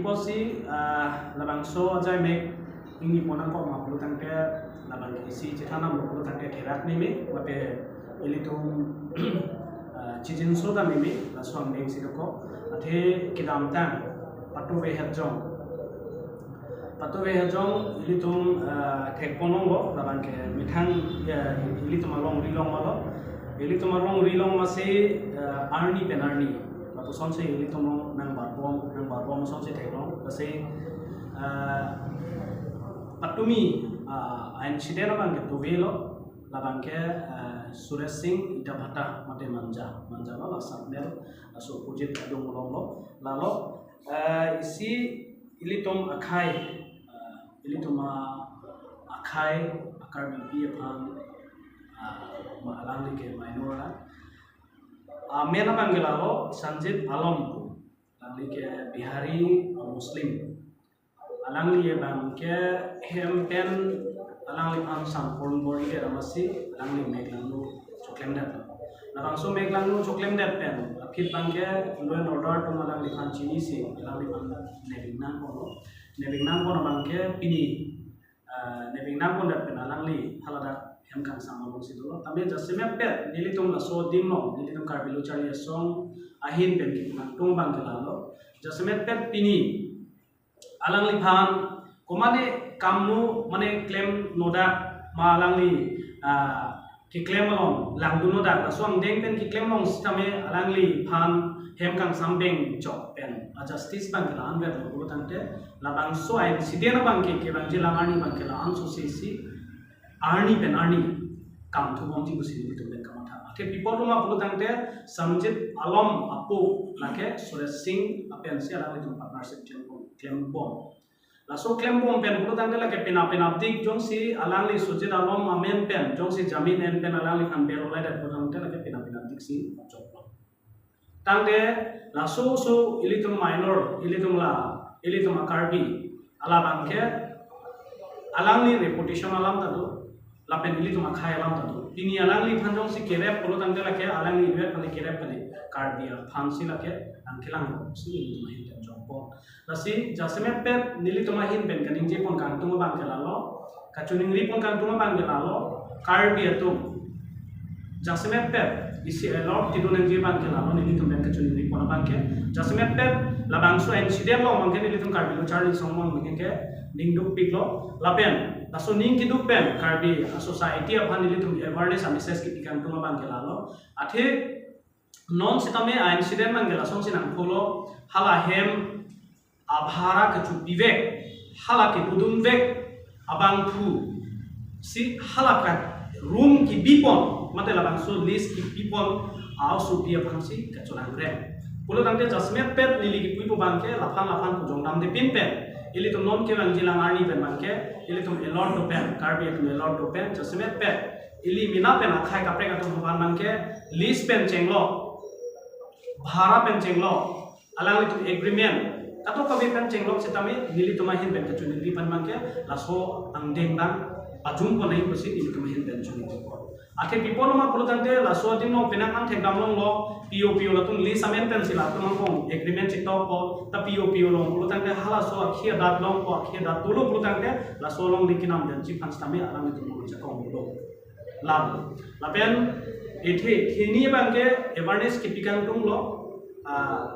pipo si labang so ajai me ingi ponang ko ma pulu tangke labang isi cithana mo pulu tangke kerat ni me wape ilitum cicin so da me la so ang deng si ko athe kidam tang patu we hajong ilitum thek ponong bo labang ke mithang ilitum along rilong masih arni penarni atau sonse ilitum nang barbom sonse thekno masih patumi insiden abang ke tuvelo labang ke Suresh Singh ita bhata mate manja lo sakmel aso pujit adung lo lalo isi ilitum akhai akar bibi apang maalang ke minora mena bangelalo Sanjit Alam langli ke Bihari Muslim alang li bang ke hempen alang li am sampurn bori ke ramasi alang li meglangu choklem dat na bangso meglangu choklem dat pen akit bang ke law and order to alang li khan chini si alang li bang nebing nang bang ke pini nebing nang dat pen alang li halada hem kang samalong sido tabe jasime pet nilitum la so dimno nilitum karbilu chali song ahin ben ki tung bang kelalo jasime pet pini alang li phan komane kamnu mane claim noda ma alang li ki claim along langdu noda so ang deng pen ki claim long stame alang li phan hem kang sambeng chok pen justice bang kelan vet lo tante la bang so ai sidena bang ke bang jelangani bang kelan so si arni kam thu bong ji busi itu ben kamata ate people ruma pulu tangte Sanjit Alam apu lake Suresh Singh apen si ala itu partnership claim bom la so claim bom pen pulu tangte lake pena dik jong si alang li Sanjit Alam amen pen jong si jamin en pen alang li kan belo lai dat pulu tangte lake pena dik si job tangte la so ilitum minor ilitum akarbi ala bangke alang li reputation alam tadu lapen ili tu makai alam tadu ini alang li phanjong si kerep polo tangte lake alang li vet pali kerep pali karbia phansi lake angkilang si ili tu mahin pen jongpo lasi jaseme pet nili tu mahin pen kaning je pon kantung bang kelalo kacuning ri pon kantung bang kelalo karbia tu jaseme pet isi elor tidu nang je bang kelalo nili tu pen kacuning ri pon bang ke jaseme pet labangso insiden lo mangke nili tu karbilu charli songmong mangke ningduk piklo lapen aso ning kiduk pen karbi society aphan ilitum awareness amises ki pikang tuma bangelalo athe non sitame incident mangela song sinang pholo hala hem abhara ka chu bivek hala ki budum vek abang thu si hala ka room ki bipon mate labang so list ki bipon also bi aphan si ka chonang re pulo tangte jasmet pet lili ki puipo bangke lafan ku jongdam de pin pen ilitum non ke bang jilang arni pen bangke ilitum elor do pen karbi tum elor do pen jasmet pet ili mina pen akhai kapre ka tum ban bangke list pen chenglo bhara pen chenglo alang litum agreement kato kabe pen chenglo sitame nilitum hin pen kachuni ri pan bangke laso angdeng bang ajum ko nai posi ilitum hin pen chuni ko ake pipono ma pulutante laso dimno penang thek damlong lo POP latung list amen pen sila tum kong agreement chito ko ta POP lo pulutante hala so akhia dat long ko akhia dat tulo pulutante laso long dikinam den chi pan stame alang litum ko chakong lo lab lapen ethe thini bangke awareness ki pikang tung lo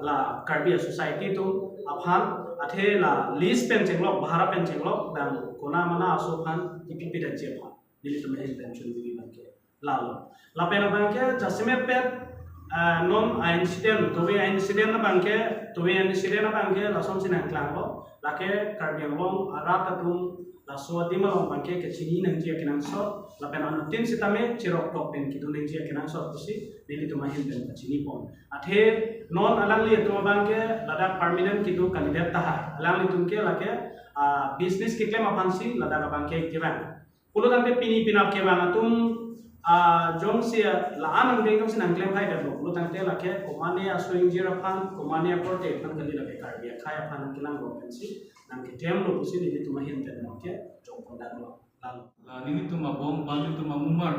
la karbi society tu aphan athe la list pen chenglo bhara pen chenglo dan kona mana aso phan ipipi da chepa dilitum hin pen chuni bangke lalo lapen bangke jasime pet non incident tobe incident na bangke lason sinang klanglo lake karbiang long arata tum laso dimalo bangke kechini nang jia kinang so lapen anutin sitame chirok tok pen kitu nang jia kinang so pusi dili tu mahin pen kechini pon athe non alang li tu bangke lada permanent kitu kandidat taha alang li tumke lake business ki claim apansi lada bangke kiran pulo tante pini pinap ke bang atum jong sia la anang deng jong sinang claim hai da lo tang te la ke komane aso injira phan komane aporte phan kali la ke karbia khaya phan kilang lo pensi nang ke tem lo pusi ni tu mahin ten ke jong ko da lo la ni tu ma bom banju tu ma mumar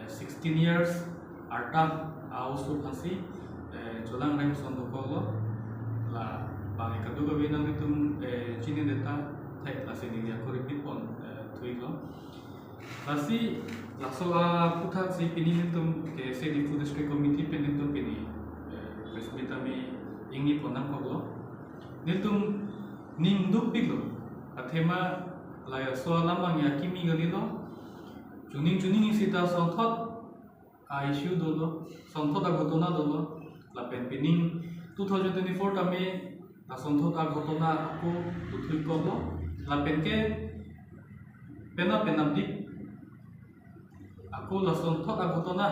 16 years arta also phasi jolang rang son do ko la bang kaduga binang nitum chini deta thai lasi ni ya ko repeat on thui lo lasi laso a putha si pini nitum ke se di food district committee pe nitum pini resmita mi ingi ponang ko lo nitum ning du piglo athema la so lamang ya kimi gani lo chuning isita sonthot a issue dolo sonthot a ghotona dolo la pen pining 2024 tame la sonthot a ghotona ko tuthui ko lo la pen ke pena penamdik aku la sonthot a ghotona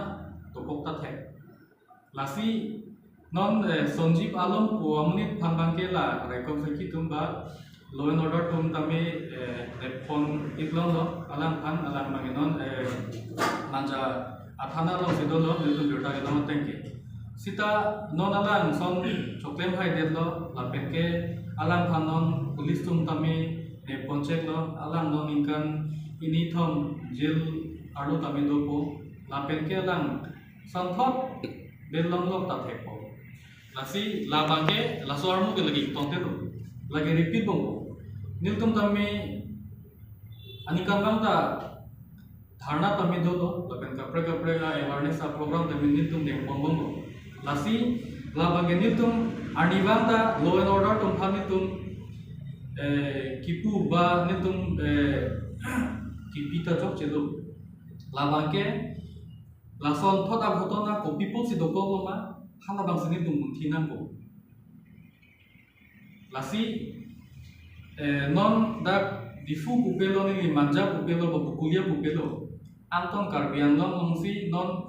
topok ta the lasi non Sanjeev Alam ko amuni phanbang ke la rekom sakhi tumba law and order tum tame phone iklong lo alam phan alam mangenon manja athana lo sidolo nitum berta ke lamang tengke sita non alang son choklem hai dedlo la penke alang phan non police tum tame ponchek lo alang non inkan ini thom jail aro tame dopo la penke alang santhot delong lo ta thepo lasi la bangke la suarmu ke lagi tongte lo lagi repeat bongo niltum tame anikan bangta dharna tame dolo lapen kapre ga awareness program tame niltum deng bongo lasi la bangke niltum ani bangta law and order tum phan niltum kipu ba niltum kipita jok chelo la bangke la son thota ghotona ko people si doko ma hana bang sini tum muntinan ko lasi non da difu pupelo ni manja pupelo ba bukulia pupelo anton karbian non mungsi non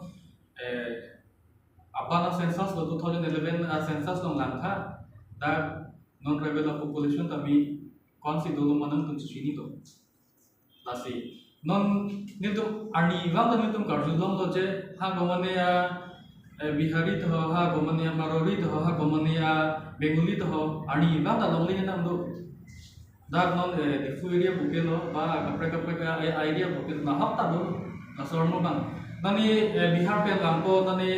apana census do 2011 census non langkha da non tribal population tami konsi dolo manam tum chini to lasi non nitum ani wang da nitum karjulom do je ha gomane ya Bihari to ha gomane ya Marori to ha gomane ya Bengali to ani wang da longli nam do da non difu area bukelo ba kapre ka idea bukelo na hafta do na sormo bang nani Bihar pen lampo nani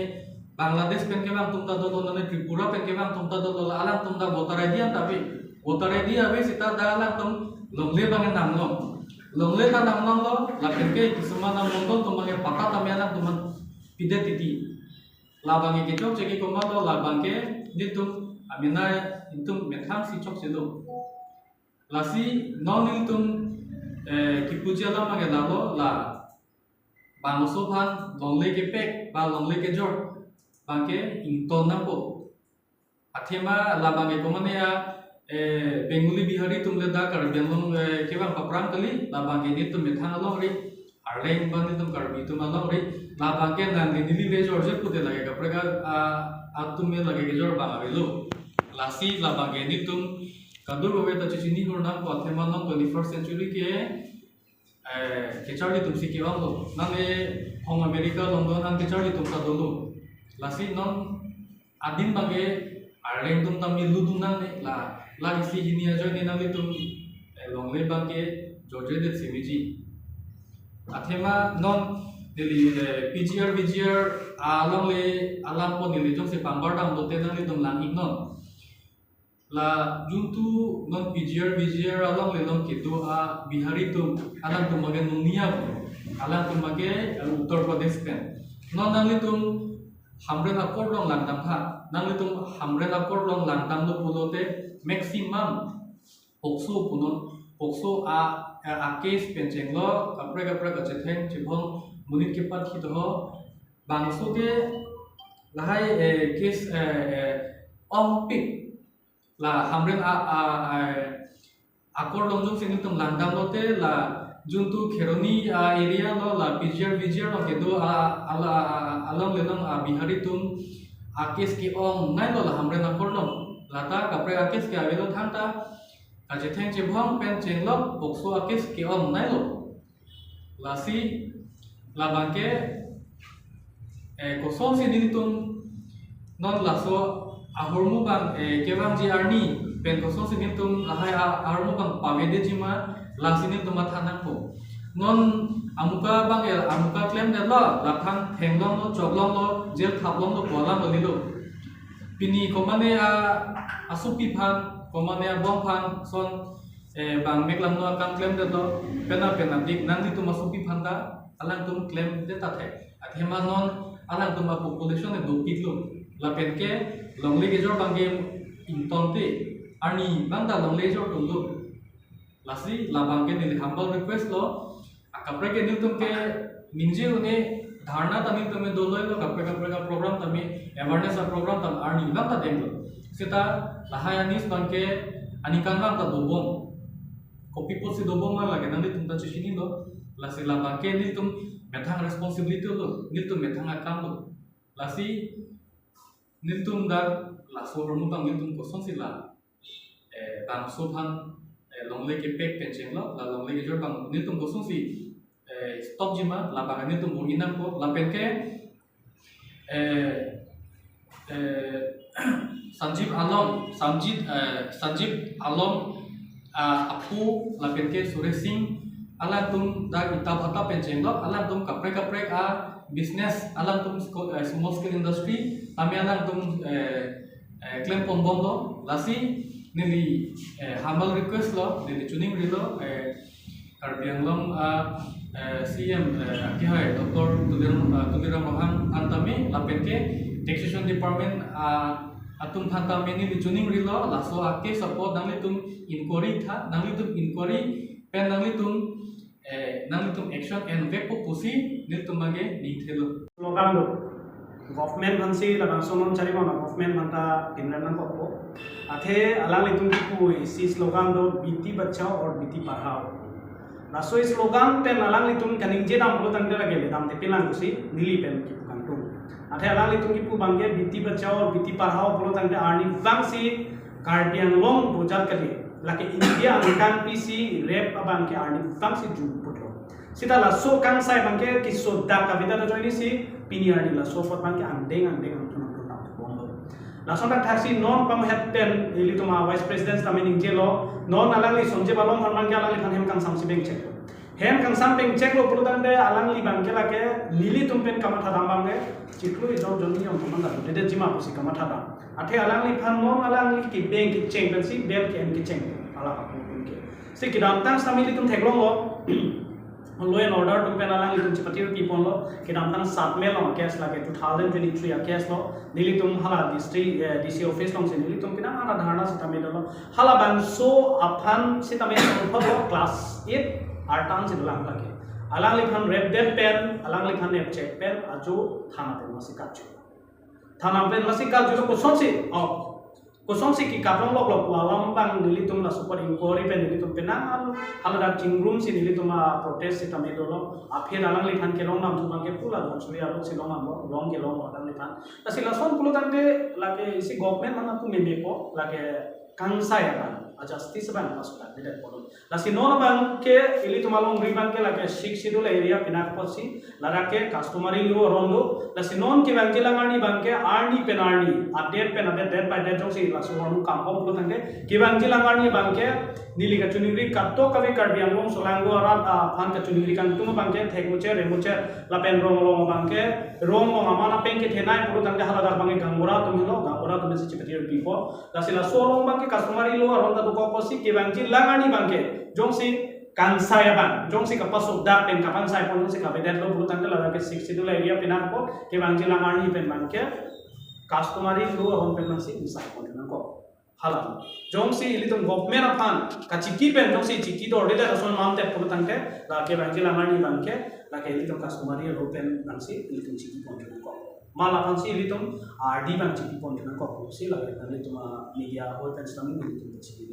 Bangladesh pen ke bang tumta do nani Tripura pen ke bang tumta do alang tumta voter ID tapi voter ID abe sita da alang tum longle bang nam lo longle ka nam lo la pen ke kisuma nam mondo tumang pata tamiana tuman pide titi la bang ke chok cheki komalo la bang ke ditum amina intum metham si chok selo lasi non iltum kipujala mage dalo la bangso phan longle ke pek ba longle ke jor bangke ington nampo athema la bange komane ya Bengali Bihari tumle da karbian long ke bang paprang kali la bange ni tum methang long ri arleng ban tum karbi tum long ri la bange nan ni le jor je pude lage kapre ka atum me lage ke jor ba avelo lasi la bange ni tum kadur gobe ta chini hor nam ko athema non 21st century ke charli tum si ke wang lo nane hong America London an ke charli tum ta dolo lasi non adin bage arleng tum tamil ludun nang la lagi si hini ajo ni nang tum longle bage George de Simiji athema non deli PGR alongle alampo ni jong se pambar dam dote nang tum langik non la juntu non PGR along le long kitu a Bihari tum alang tum mage nunia alang tum mage Uttar Pradesh pen non nang tum hamren akor long langtam tha nang tum hamren akor long langtam do pulote maximum pokso punon pokso a case pencheng lo kapre ka chethen chibong munit ke pat hito bangso ke lahai case ompik la hamren akor longjong sing tum langtam lote la juntu kheroni area lo la PGR lo kedo alam lenong Bihari tum akes ki ong nai lo la hamren akor lo lata kapre akes ki avelo thanta kaje theng che bhong pen cheng lo bokso akes ki ong nai lo lasi la bangke koson si din tum non laso ahormu bang kebang ji arni pen koson si din tum lahai ahormu bang pavede jima lasini tuma thanang ko non amuka bang amuka claim de lo lathang thenglong lo choklong lo jel thaplong lo bolam lo lilo pini komane asupi phan komanya bong pan son bang meklam no akan claim de lo pena dik nanti tu masuk pi phanda alang tum claim de ta the athema non alang tum population e do pitlo la pen ke longli ke jor bang game inton te ani banda longli jor tum do lasi la bang ke ni humble request lo akapre ke ni tum ke minje une धारणा तमी तुम्हें दोलो लो कपड़े का प्रोग्राम तमी अवेयरनेस का प्रोग्राम तम आर्नी बंग ता देंगलो सेता लहायानिस बंके अनिकान बंग ता दोबों कॉपी पोस्ट से दोबों मार लगे नंदी तुम ता चिशिनी दो लासी ला बंके नी तुम मेथांग रिस्पांसिबिलिटी लो नी तुम मेथांग काम लो लासी नी तुम दार लासो रमु बंग नी तुम कोसों सिला बंग सोफान लोंगले के पेक पेंचेंग लो ला लोंगले के जोर बंग नी तुम कोसों सी stop jima lapangan itu mungkinan ko lapen ke Sanjib Alom apu lapen ke Suresh Singh alam tum dah kita bata penceng lo alam tum kaprek business alam tum small scale industry kami alam tum claim pombom lo lasi nili humble request lo nili tuning rilo karbiang lom CM क्या है डॉक्टर तुलिराम रोहन अंतमे लापेंके taxation department अतुम थांतमे नि लिचुनिंग रिलो लासो आके सपोर्ट नंगली तुम इंक्वायरी था नंगली तुम इंक्वायरी पेन नंगली तुम एक्शन एंड वेब पुसी निल तुम मगे नीथेलो स्लोगान दो गवर्नमेंट भंसी लगा सोनम चरी माना गवर्नमेंट भंता दिनरना को आथे अलांग तुम की सी स्लोगान दो बेटी बचाओ और बेटी Padhao Laso slogan pen alang litung kaning jedam puluh tangde lagi le dam tepilang kusi nili pen ki bukan tu. Ate alang litung ki pu bangke biti bachao और biti parhao puluh tangde arni bang si kardian long bojal kali laki India angkan PC rap abangke arni bang si ju putlo. Sita laso kang sai bangke kiso da kavita da joini si pini arni laso pot bangke andeng antuna tutam bondo. Laso tak taksi non pam het pen ili tuma vice president tamining jelo non alang li sonje balong harman ke alang li kan hem kang sam si beng check hem kang sam beng check lo pulutan de alang li bang ke la ke nili tumpen kamatha dam bang ge chiklu i jor joni yom tuman da de jima pusi kamatha dam athe alang li phan non alang li ki beng ki check ben si bel ke em ki check ala ka pun ke si ki dam tang samili tum theklong lo law and order tumpen alang li tum chipati ki pon lo ki dam tang 7 May lo case la ke 2023 a case lo nili tum hala district DC office long se nili tum pina ana dharna sita me lo hala ban so aphan sita me lo class 8 artan se lang lage alang li khan rep dead pen alang li khan nep check pen ajo thana pen masika ju ko sonsi ki kaprong lok walam bang nili tum la super inquiry pen nili tum pina hala da ching room se nili tum protest sita me lo aphe alang li khan ke long nam thuma ke pula long suri alo se long nam long ke long alang li khan ta sila son pulutan de lage isi government mana tu meme po lage kangsai akan justice ban masukan tidak polo lasi non bang ke ili tumalong riban ke lage sik sidul area pinak posi larake customary lo rondo lasi non ke bang ke langani bang ke arni penarni update pen update dead by dead jong si lasu hormu kampong pulutan ke ke bang ke langani bang ke nili ka chuniri katto kave karbiang long solango arat phan ka chuniri kan tum bang ke thekmuche remuche la pen rong bang ke rong amana pen ke thenai pulutan ke haladar bang ke gangura tum si chipati pipo lasi la solong bang ke customary lo ronda du ko si ke bang ji langani bang ke jong si kansaya bang jong si kapasuk dak pen kapan sai pon si kabedet lo pulutan ke la ke 60 area pinak ko ke bang ji langani pen bang ke customary lo ron pen si sai pon ko halam jong si ili tum government aphan ka chiki pen jong si chiki do order da son mam te pulutan ke la ke bang ji langani bang ke la ke ili tum customary lo pen bang si ili tum chiki pon ko malah kan si ili tum RD bang chiki pon ko si la ke ili tum media ho pen stam ili tum chiki